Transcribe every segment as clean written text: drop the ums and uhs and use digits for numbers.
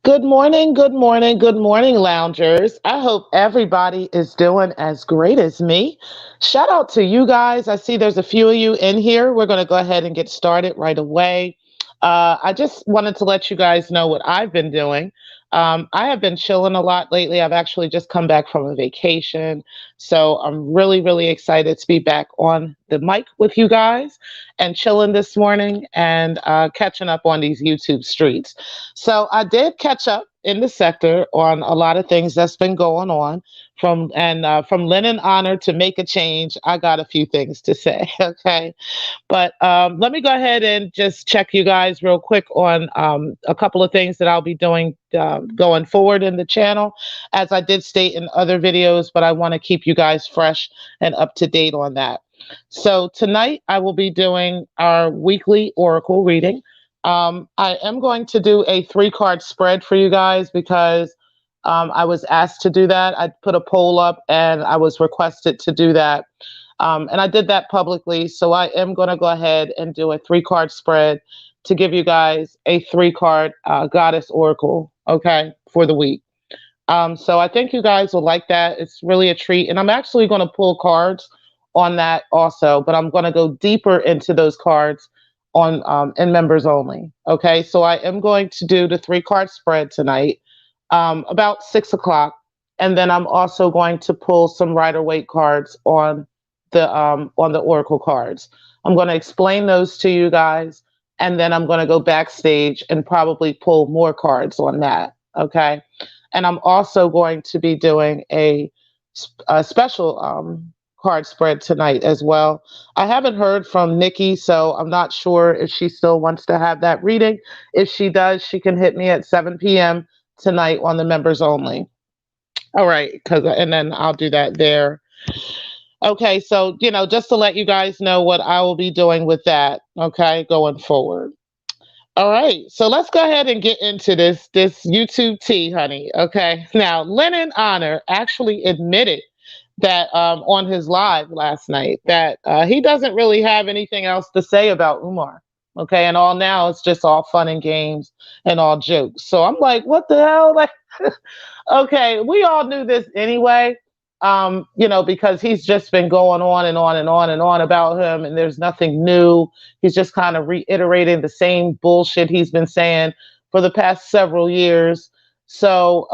Good morning, good morning, good morning, loungers. I hope everybody is doing as great as me. Shout out to you guys. I see there's a few of you in here. We're going to go ahead and get started right away. I just wanted to let you guys know what I've been doing. I have been chilling a lot lately. I've actually just come back from a vacation. So I'm really, really excited to be back on the mic with you guys and chilling this morning and catching up on these YouTube streets. So I did catch up in the sector on a lot of things that's been going on from linen honor to make a change. I got a few things to say. Okay. But let me go ahead and just check you guys real quick on a couple of things that I'll be doing going forward in the channel, as I did state in other videos, but I want to keep you guys fresh and up to date on that. So tonight I will be doing our weekly Oracle reading. I am going to do a three-card spread for you guys because I was asked to do that. I put a poll up and I was requested to do that. And I did that publicly. So I am going to go ahead and do a three-card spread to give you guys a three-card goddess oracle, okay, for the week. So I think you guys will like that. It's really a treat. And I'm actually going to pull cards on that also, but I'm going to go deeper into those cards on in members only. Okay, so I am going to do the three-card spread tonight about 6 o'clock. And then I'm also going to pull some Rider Waite cards on the Oracle cards. I'm going to explain those to you guys, and then I'm going to go backstage and probably pull more cards on that. Okay. And I'm also going to be doing a special card spread tonight as well. I haven't heard from Nikki, so I'm not sure if she still wants to have that reading. If she does, she can hit me at 7 p.m. tonight on the members only. All right, and then I'll do that there. Okay, so just to let you guys know what I will be doing with that, okay, going forward. All right, so let's go ahead and get into this YouTube tea, honey. Okay, now Lennon Honor actually admitted that on his live last night that he doesn't really have anything else to say about Umar. Okay, and all now it's just all fun and games and all jokes. So I'm like, what the hell? Like, okay, we all knew this anyway. Because he's just been going on and on and on and on about him, and there's nothing new. He's just kind of reiterating the same bullshit he's been saying for the past several years. So,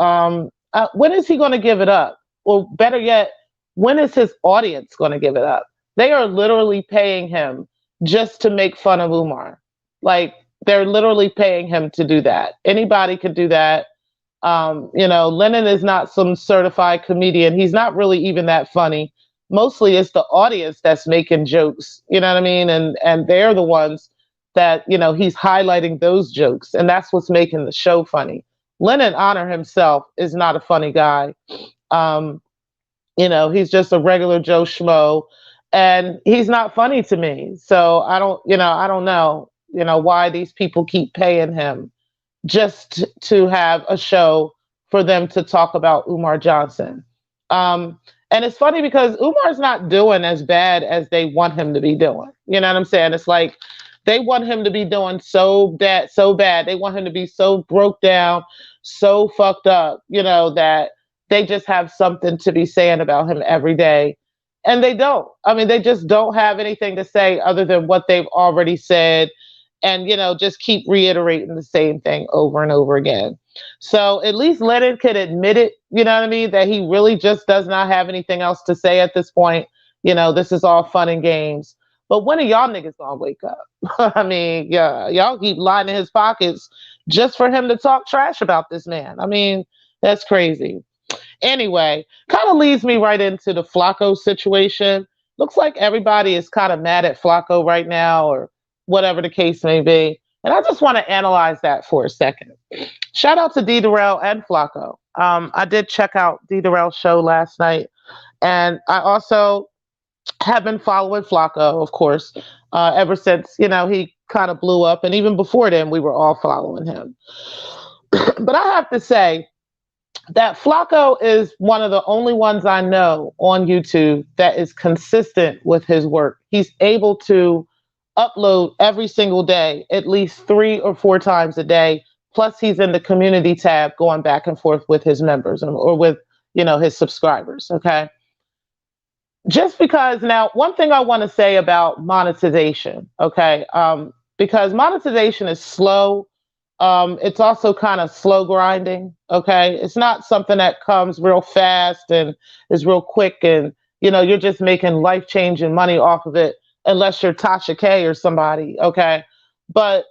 when is he going to give it up? Or better yet, when is his audience going to give it up? They are literally paying him just to make fun of Umar. Like, they're literally paying him to do that. Anybody could do that. Lennon is not some certified comedian. He's not really even that funny. Mostly it's the audience that's making jokes, you know what I mean? And they're the ones that, he's highlighting those jokes, and that's what's making the show funny. Lennon Honor himself is not a funny guy. Um, he's just a regular Joe Schmo, and he's not funny to me. So I don't know, why these people keep paying him just to have a show for them to talk about Umar Johnson. And it's funny because Umar's not doing as bad as they want him to be doing. You know what I'm saying? It's like they want him to be doing so bad, so bad. They want him to be so broke down, so fucked up, that they just have something to be saying about him every day. And they don't. I mean, they just don't have anything to say other than what they've already said, and just keep reiterating the same thing over and over again. So at least Lennon could admit it, you know what I mean, that he really just does not have anything else to say at this point. This is all fun and games. But when are y'all niggas gonna wake up? I mean, yeah, y'all keep lining his pockets just for him to talk trash about this man. I mean, that's crazy. Anyway, kind of leads me right into the Flacco situation. Looks like everybody is kind of mad at Flacco right now, or whatever the case may be. And I just want to analyze that for a second. Shout out to D. Durrell and Flacco. I did check out D. Durrell's show last night, and I also have been following Flacco, of course, ever since he kind of blew up, and even before then, we were all following him. But I have to say that Flacco is one of the only ones I know on YouTube that is consistent with his work. He's able to upload every single day, at least 3 or 4 times a day, Plus, he's in the community tab going back and forth with his members or with, his subscribers. Okay. Just because now, one thing I want to say about monetization, okay, because monetization is slow. It's also kind of slow grinding. Okay. It's not something that comes real fast and is real quick and, you're just making life changing money off of it, unless you're Tasha K or somebody. Okay. But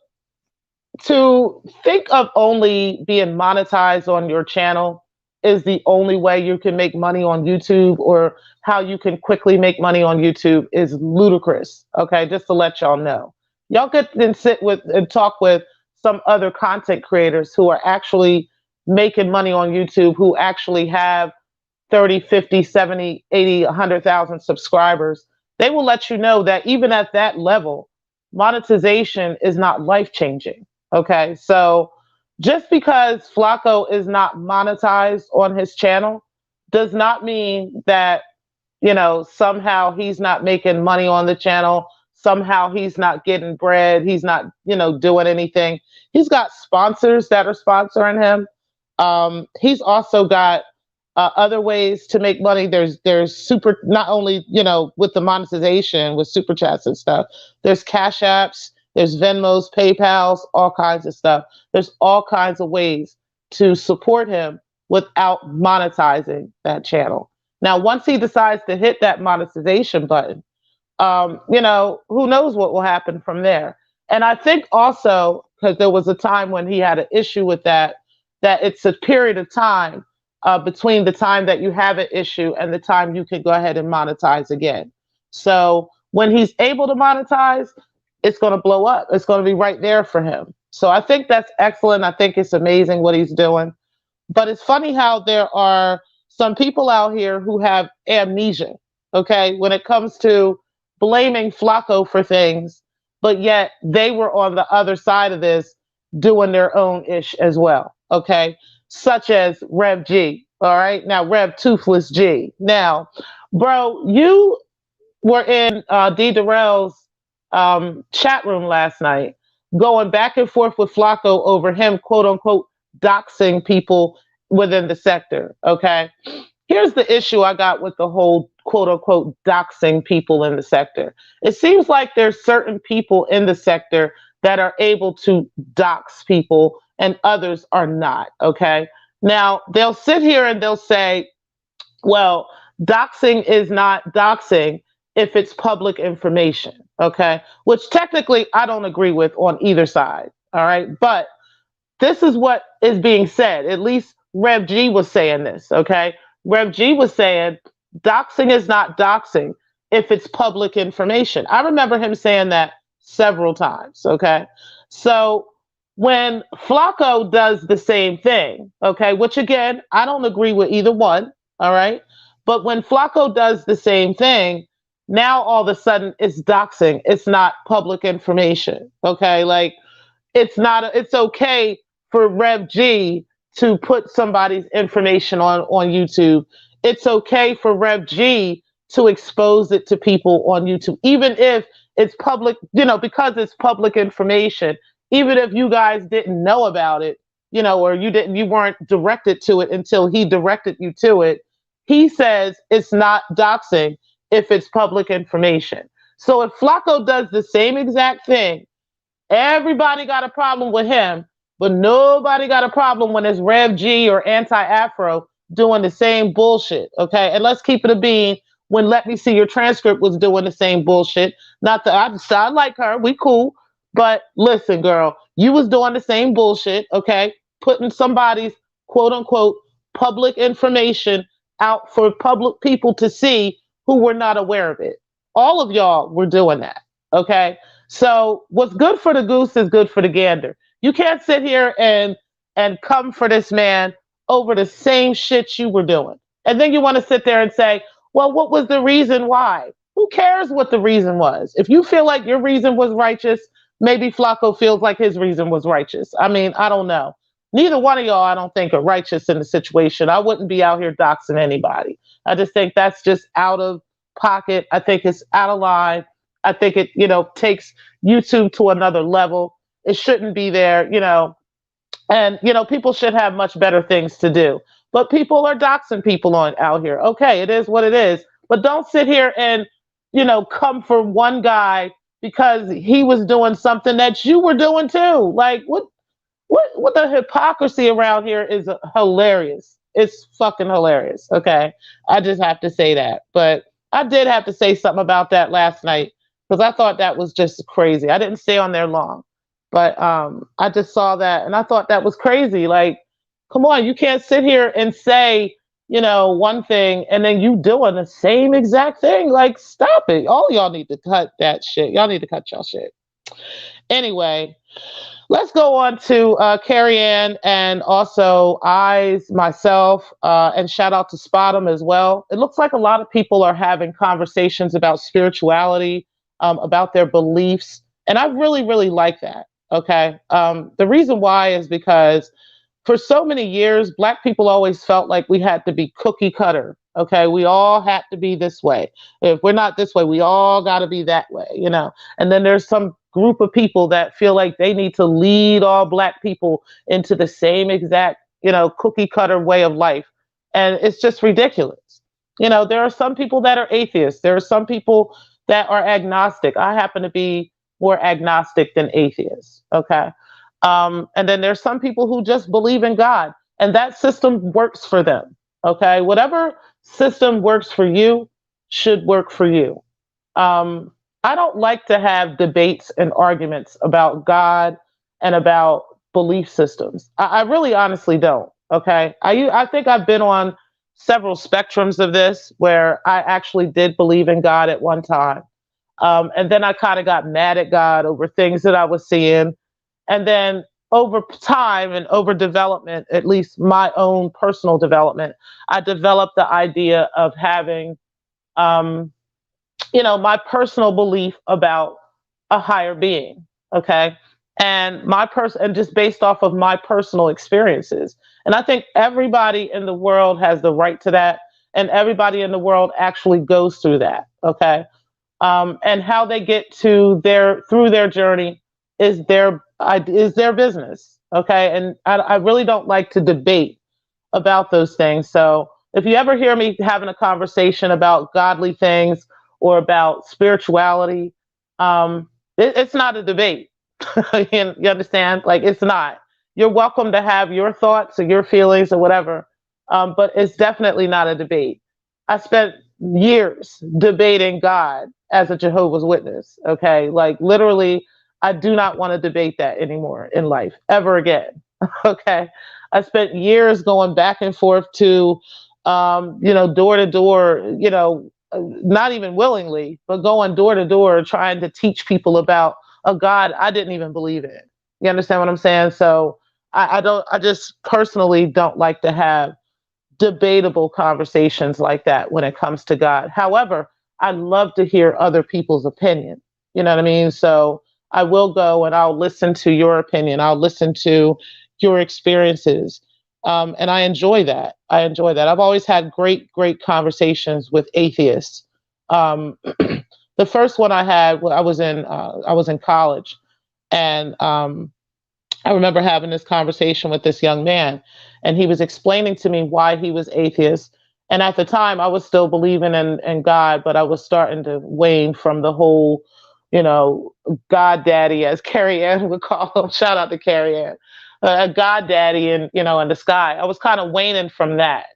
to think of only being monetized on your channel is the only way you can make money on YouTube, or how you can quickly make money on YouTube, is ludicrous. Okay, just to let y'all know. Y'all could then sit with and talk with some other content creators who are actually making money on YouTube, who actually have 30, 50, 70, 80, 100,000 subscribers. They will let you know that even at that level, monetization is not life changing. Okay, so just because Flacco is not monetized on his channel does not mean that, somehow he's not making money on the channel. Somehow he's not getting bread. He's not, doing anything. He's got sponsors that are sponsoring him. He's also got other ways to make money. There's super, not only, with the monetization with super chats and stuff, there's cash apps, there's Venmos, PayPals, all kinds of stuff. There's all kinds of ways to support him without monetizing that channel. Now, once he decides to hit that monetization button, who knows what will happen from there. And I think also, because there was a time when he had an issue with that it's a period of time between the time that you have an issue and the time you can go ahead and monetize again. So when he's able to monetize, it's going to blow up. It's going to be right there for him. So I think that's excellent. I think it's amazing what he's doing. But it's funny how there are some people out here who have amnesia, okay, when it comes to blaming Flacco for things, but yet they were on the other side of this doing their own ish as well, okay, such as Rev G. All right, now Rev Toothless G. Now, bro, you were in D. Darrell's chat room last night, going back and forth with Flacco over him, quote unquote, doxing people within the sector. Okay. Here's the issue I got with the whole quote unquote doxing people in the sector. It seems like there's certain people in the sector that are able to dox people and others are not. Okay. Now they'll sit here and they'll say, well, doxing is not doxing if it's public information. Okay. Which technically I don't agree with on either side. All right. But this is what is being said. At least Rev G was saying this. Okay. Rev G was saying doxing is not doxing if it's public information. I remember him saying that several times. Okay. So when Flacco does the same thing, okay, which again, I don't agree with either one. All right. But when Flacco does the same thing, now all of a sudden it's doxing. It's not public information. Okay. Like it's okay for Rev G to put somebody's information on YouTube. It's okay for Rev G to expose it to people on YouTube, even if it's public, because it's public information, even if you guys didn't know about it, or you weren't directed to it until he directed you to it. He says it's not doxing if it's public information. So if Flacco does the same exact thing, everybody got a problem with him, but nobody got a problem when it's Rev G or Anti-Afro doing the same bullshit, okay? And let's keep it a bean. When Let Me See Your Transcript was doing the same bullshit. Not that I like her, we cool. But listen, girl, you was doing the same bullshit, okay? Putting somebody's quote unquote public information out for public people to see who were not aware of it. All of y'all were doing that, okay? So what's good for the goose is good for the gander. You can't sit here and come for this man over the same shit you were doing. And then you want to sit there and say, well, what was the reason why? Who cares what the reason was? If you feel like your reason was righteous, maybe Flacco feels like his reason was righteous. I mean, I don't know. Neither one of y'all, I don't think, are righteous in the situation. I wouldn't be out here doxing anybody. I just think that's just out of pocket. I think it's out of line. I think it, takes YouTube to another level. It shouldn't be there, And people should have much better things to do. But people are doxing people on out here. Okay, it is what it is. But don't sit here and come for one guy because he was doing something that you were doing too. Like what the hypocrisy around here is hilarious. It's fucking hilarious. Okay, I just have to say that. But I did have to say something about that last night because I thought that was just crazy. I didn't stay on there long, but I just saw that and I thought that was crazy. Like, come on, you can't sit here and say one thing and then you doing the same exact thing. Like, stop it. All y'all need to cut that shit. Y'all need to cut y'all shit. Anyway, let's go on to Carrie Ann and also Eyes, myself, and shout out to Spotum as well. It looks like a lot of people are having conversations about spirituality, about their beliefs. And I really, really like that. Okay. The reason why is because for so many years, Black people always felt like we had to be cookie cutter. Okay. We all had to be this way. If we're not this way, we all got to be that way. And then there's some group of people that feel like they need to lead all Black people into the same exact, cookie cutter way of life. And it's just ridiculous. There are some people that are atheists. There are some people that are agnostic. I happen to be more agnostic than atheist. Okay. And then there's some people who just believe in God and that system works for them. Okay. Whatever system works for you should work for you. I don't like to have debates and arguments about God and about belief systems. I really honestly don't. Okay. I think I've been on several spectrums of this where I actually did believe in God at one time. And then I kind of got mad at God over things that I was seeing. And then over time and over development, at least my own personal development, I developed the idea of having, my personal belief about a higher being. Okay. And just based off of my personal experiences. And I think everybody in the world has the right to that. And everybody in the world actually goes through that. Okay. And how they get to through their journey is their business. Okay. And I really don't like to debate about those things. So if you ever hear me having a conversation about godly things or about spirituality, it's not a debate. You understand? Like, it's not. You're welcome to have your thoughts or your feelings or whatever, but it's definitely not a debate. I spent years debating God as a Jehovah's Witness. Okay. Like, literally, I do not want to debate that anymore in life ever again. Okay. I spent years going back and forth to, door to door, not even willingly, but going door to door trying to teach people about a God I didn't even believe in. You understand what I'm saying? So I just personally don't like to have debatable conversations like that when it comes to God. However, I love to hear other people's opinion. You know what I mean? So I will go and I'll listen to your opinion. I'll listen to your experiences. And I enjoy that. I enjoy that. I've always had great, great conversations with atheists. Um, the first one I had, I was in college, and I remember having this conversation with this young man, and he was explaining to me why he was atheist. And at the time, I was still believing in God, but I was starting to wane from the whole, God daddy, as Carrie Ann would call him. Shout out to Carrie Ann, a God daddy, in the sky. I was kind of waning from that.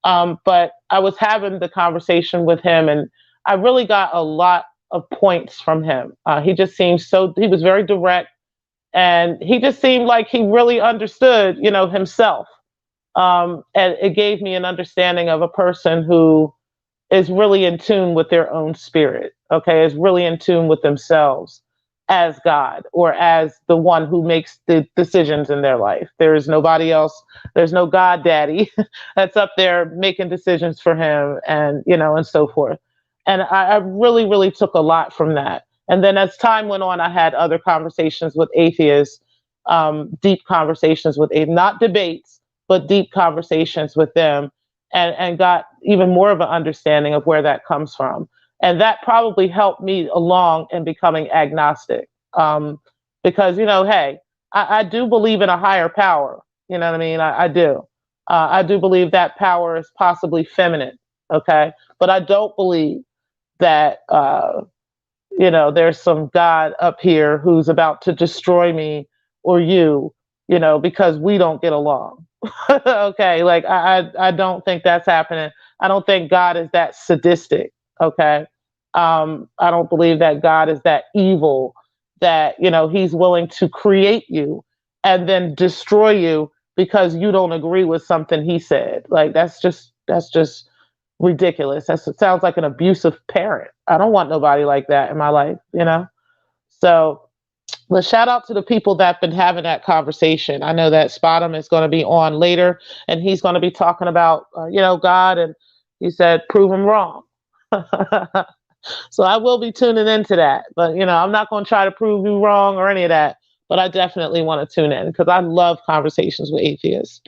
But I was having the conversation with him, and I really got a lot of points from him. He just seemed he was very direct, and he just seemed like he really understood, himself. And it gave me an understanding of a person who is really in tune with their own spirit, okay, is really in tune with themselves as God or as the one who makes the decisions in their life. There is nobody else. There's no God daddy that's up there making decisions for him and so forth. And I really, really took a lot from that. And then as time went on, I had other conversations with atheists, deep conversations with not debates, but deep conversations with them, and got even more of an understanding of where that comes from. And that probably helped me along in becoming agnostic. Because, hey, I do believe in a higher power. You know what I mean? I do. I do believe that power is possibly feminine. Okay. But I don't believe that, there's some God up here who's about to destroy me or you, because we don't get along. Okay. Like, I don't think that's happening. I don't think God is that sadistic. Okay. I don't believe that God is that evil that, he's willing to create you and then destroy you because you don't agree with something he said. Like, that's just ridiculous. It sounds like an abusive parent. I don't want nobody like that in my life. So, but shout out to the people that have been having that conversation. I know that Spotum is going to be on later, and he's going to be talking about, God, and he said, prove him wrong. So I will be tuning into that. But, I'm not going to try to prove you wrong or any of that. But I definitely want to tune in because I love conversations with atheists.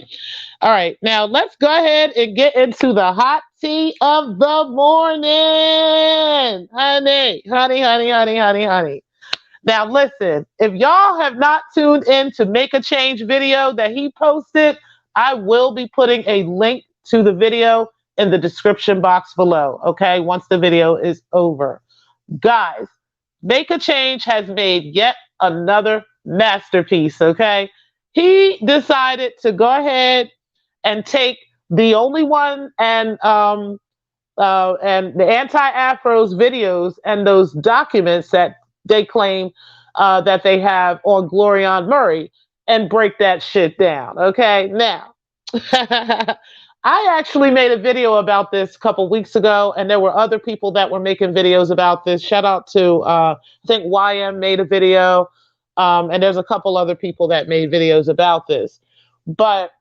All right, now let's go ahead and get into the hot tea of the morning. Honey, honey, honey, honey, honey, honey. Now, listen, if y'all have not tuned in to Make a Change video that he posted, I will be putting a link to the video in the description box below, okay, once the video is over. Guys, Make a Change has made yet another masterpiece, okay? He decided to go ahead and take the only one and the anti-afros videos and those documents that they claim that they have on Glorion Murray and break that shit down. Okay, now I actually made a video about this a couple weeks ago, and there were other people that were making videos about this. Shout out to I think YM made a video, and there's a couple other people that made videos about this, but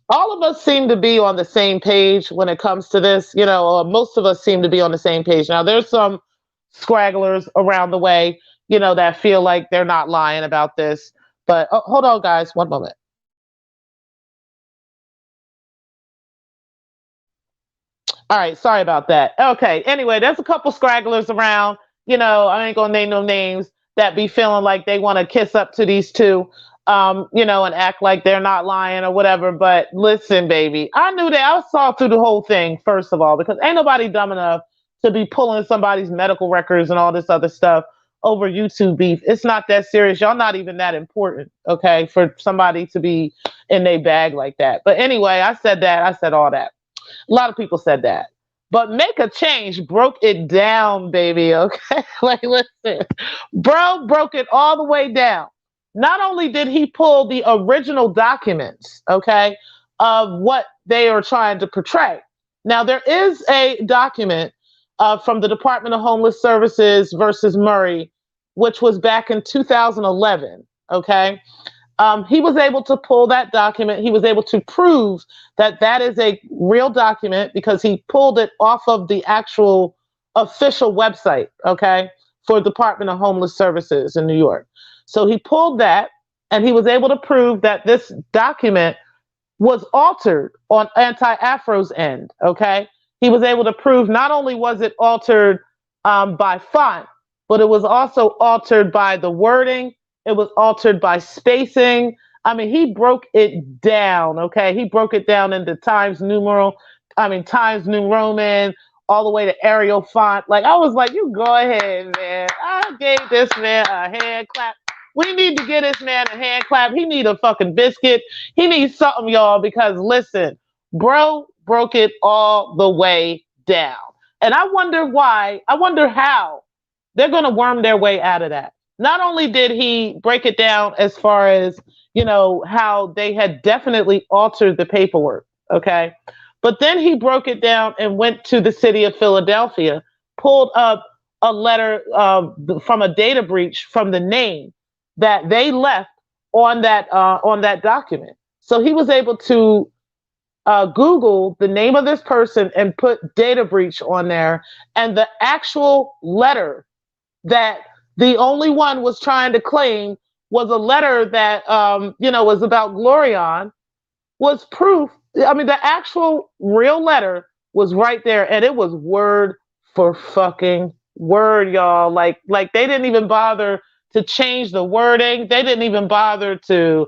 all of us seem to be on the same page when it comes to this. Most of us seem to be on the same page. Now, there's some scragglers around the way, that feel like they're not lying about this. But hold on, guys, one moment. All right, sorry about that. Okay, anyway, there's a couple scragglers around. I ain't gonna name no names that be feeling like they want to kiss up to these two, and act like they're not lying or whatever. But listen, baby, I knew that. I saw through the whole thing, first of all, because ain't nobody dumb enough to be pulling somebody's medical records and all this other stuff over YouTube beef. It's not that serious. Y'all not even that important, okay, for somebody to be in their bag like that. But anyway, I said that. I said all that. A lot of people said that. But Make a Change broke it down, baby. Okay. Like, listen, bro broke it all the way down. Not only did he pull the original documents, okay, of what they are trying to portray. Now, there is a document from the Department of Homeless Services versus Murray, which was back in 2011. Okay. He was able to pull that document. He was able to prove that that is a real document because he pulled it off of the actual official website, okay, for Department of Homeless Services in New York. So he pulled that and he was able to prove that this document was altered on Anti-Afro's end, okay? He was able to prove not only was it altered by font, but it was also altered by the wording. It was altered by spacing. I mean, he broke it down, okay? He broke it down into Times New Roman, all the way to Arial font. Like, I was like, you go ahead, man. I gave this man a hand clap. We need to get this man a hand clap. He need a fucking biscuit. He needs something, y'all, because listen, bro broke it all the way down. And I wonder why, I wonder how they're going to worm their way out of that. Not only did he break it down as far as, how they had definitely altered the paperwork, okay? But then he broke it down and went to the city of Philadelphia, pulled up a letter from a data breach from the name that they left on that document. So he was able to Google the name of this person and put data breach on there, and the actual letter that the only one was trying to claim was a letter that was about Glorion, was proof. I mean, the actual real letter was right there, and it was word for fucking word, y'all. Like they didn't even bother to change the wording. They didn't even bother to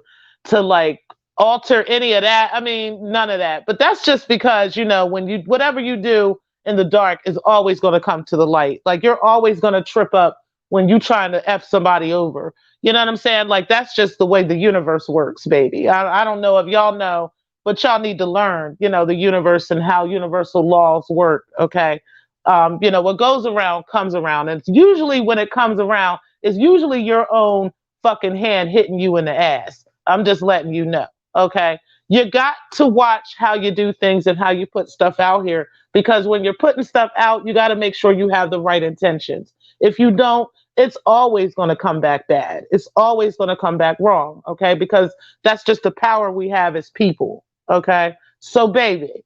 like alter any of that. I mean, none of that. But that's just because, when you whatever you do in the dark is always going to come to the light. Like you're always going to trip up when you trying to F somebody over. You know what I'm saying? Like that's just the way the universe works, baby. I don't know if y'all know, but y'all need to learn, the universe and how universal laws work. Okay. What goes around comes around. And it's usually when it comes around, it's usually your own fucking hand hitting you in the ass. I'm just letting you know. Okay. You got to watch how you do things and how you put stuff out here because when you're putting stuff out, you got to make sure you have the right intentions. If you don't, it's always going to come back bad. It's always going to come back wrong. Okay. Because that's just the power we have as people. Okay. So, baby,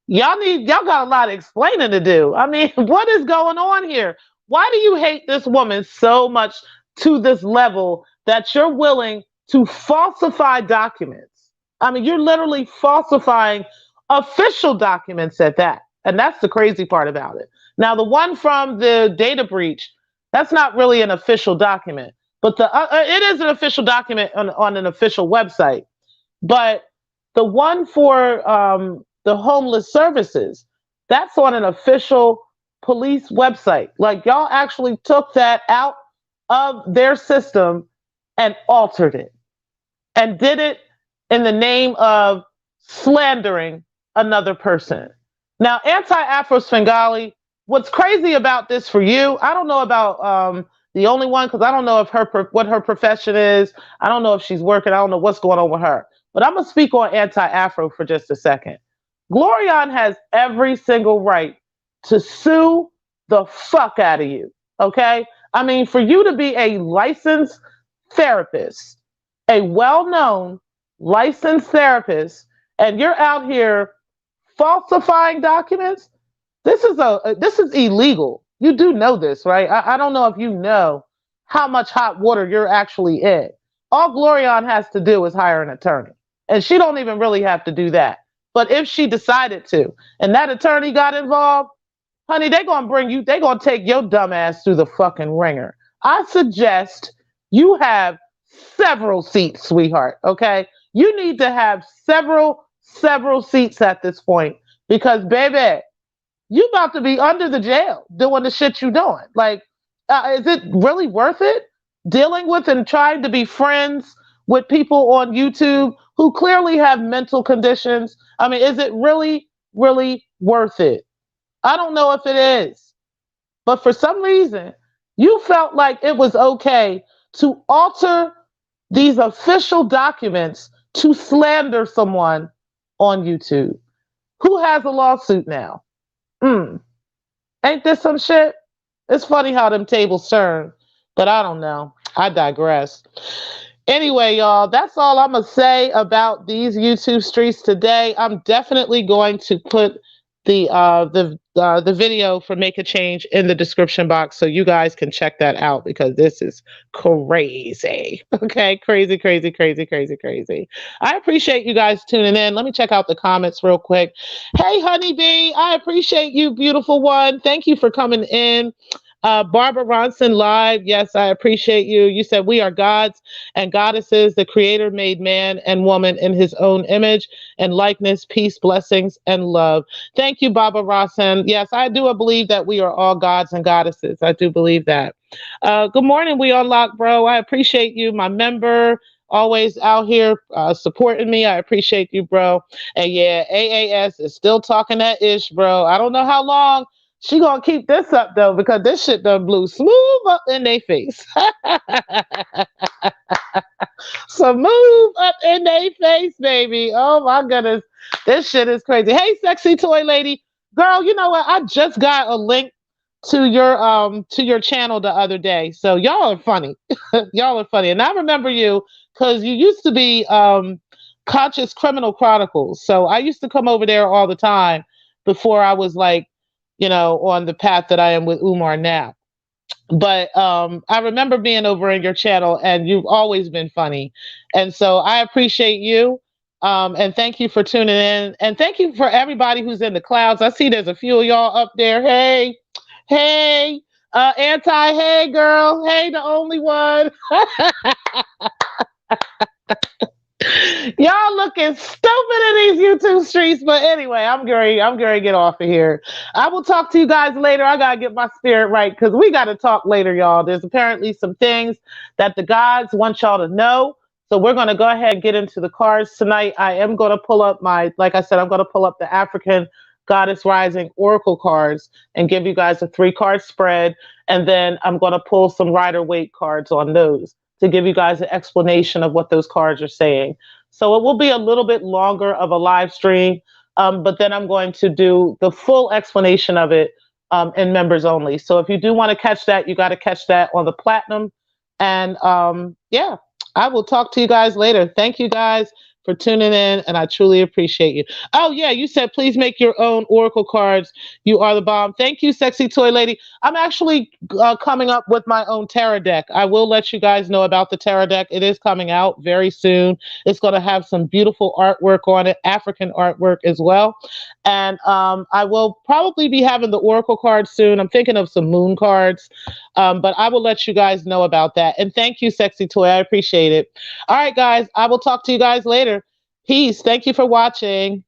y'all got a lot of explaining to do. I mean, what is going on here? Why do you hate this woman so much to this level that you're willing to falsify documents? I mean, you're literally falsifying official documents at that. And that's the crazy part about it. Now, the one from the data breach, that's not really an official document, but it is an official document on an official website. But the one for the homeless services, that's on an official police website. Like y'all actually took that out of their system and altered it and did it in the name of slandering another person. Now, anti-Afro Svengali, what's crazy about this for you, I don't know about the only one, because I don't know if what her profession is. I don't know if she's working. I don't know what's going on with her. But I'm going to speak on anti-Afro for just a second. Glorion has every single right to sue the fuck out of you. Okay? I mean, for you to be a licensed therapist, a well-known licensed therapist, and you're out here falsifying documents, this is illegal. You do know this, right? I don't know if you know how much hot water you're actually in. All Glorion has to do is hire an attorney. And she don't even really have to do that. But if she decided to, and that attorney got involved, honey, they're gonna take your dumb ass through the fucking ringer. I suggest you have several seats, sweetheart. Okay? You need to have several seats at this point. Because baby, you about to be under the jail doing the shit you doing. Like, is it really worth it? Dealing with and trying to be friends with people on YouTube who clearly have mental conditions. I mean, is it really, really worth it? I don't know if it is. But for some reason, you felt like it was okay to alter these official documents to slander someone on YouTube. Who has a lawsuit now? Ain't this some shit? It's funny how them tables turn, but I don't know. I digress. Anyway, y'all, that's all I'm gonna say about these YouTube streets today. I'm definitely going to put the video for Make a Change in the description box so you guys can check that out because this is crazy. Okay, crazy, crazy, crazy, crazy, crazy. I appreciate you guys tuning in. Let me check out the comments real quick. Hey, honeybee, I appreciate you, beautiful one. Thank you for coming in. Barbara Ronson live. Yes, I appreciate you. You said we are gods and goddesses. The creator made man and woman in his own image and likeness, peace, blessings, and love. Thank you, Barbara Ronson. Yes, I do believe that we are all gods and goddesses. I do believe that. Good morning, We Unlock, bro. I appreciate you, my member. Always out here supporting me. I appreciate you, bro. And yeah, AAS is still talking that ish, bro. I don't know how long she gonna keep this up though, because this shit done blew smooth up in their face. So move up in their face, baby. Oh my goodness. This shit is crazy. Hey, sexy toy lady. Girl, you know what? I just got a link to your channel the other day. So y'all are funny. Y'all are funny. And I remember you because you used to be Conscious Criminal Chronicles. So I used to come over there all the time before I was like, on the path that I am with Umar now. But I remember being over in your channel and you've always been funny. And so I appreciate you. And thank you for tuning in. And thank you for everybody who's in the clouds. I see there's a few of y'all up there. Hey, Anti, hey girl, hey the only one. Y'all looking stupid in these YouTube streets, but anyway, I'm going to get off of here. I will talk to you guys later. I gotta get my spirit right because we gotta talk later, y'all. There's apparently some things that the gods want y'all to know. So we're gonna go ahead and get into the cards tonight. I am gonna pull up like I said, I'm gonna pull up the African Goddess Rising Oracle cards and give you guys a 3 card spread, and then I'm gonna pull some Rider Waite cards on those to give you guys an explanation of what those cards are saying. So it will be a little bit longer of a live stream, but then I'm going to do the full explanation of it in members only. So if you do want to catch that, you got to catch that on the platinum. And yeah, I will talk to you guys later. Thank you guys for tuning in, and I truly appreciate you. Oh yeah, you said please make your own oracle cards. You are the bomb. Thank you, sexy toy lady. I'm actually coming up with my own tarot deck. I will let you guys know about the tarot deck. It is coming out very soon. It's going to have some beautiful artwork on it, African artwork as well. And I will probably be having the oracle cards soon. I'm thinking of some moon cards, but I will let you guys know about that. And thank you, sexy toy. I appreciate it. All right, guys. I will talk to you guys later. Peace. Thank you for watching.